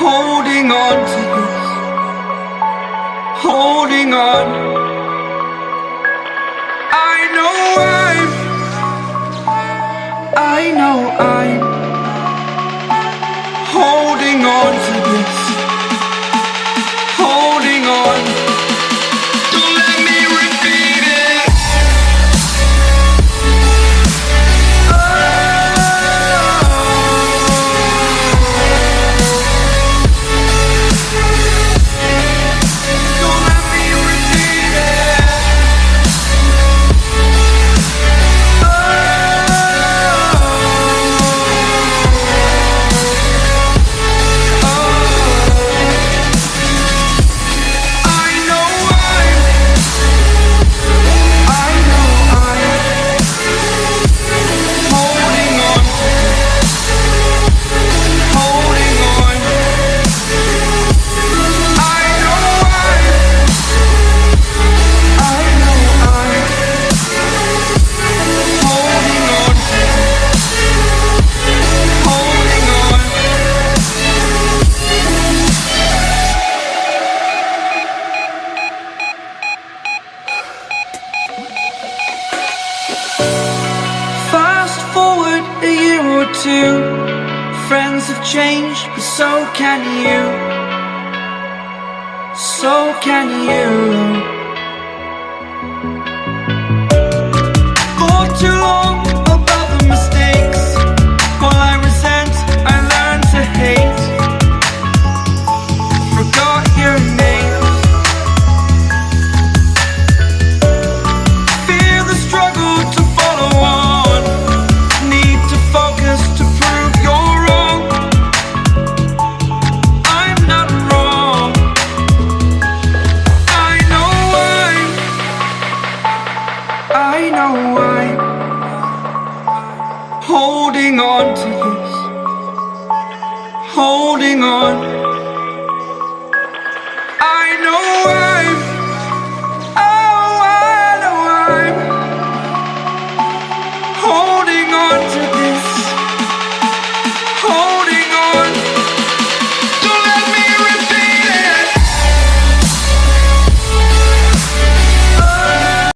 holding on to this, holding on. I know I'm holding on to this, holding on. Don't let me repeat it. Don't let me repeat it. Fast forward a year or two, friends have changed, but so can you. So can you. For too long about the mistakes, while I resent, I learn to hate. Forgot your name. Fear the struggle to follow on. Need to focus to prove you're wrong. I'm not wrong. I know I'm holding on to this, holding on.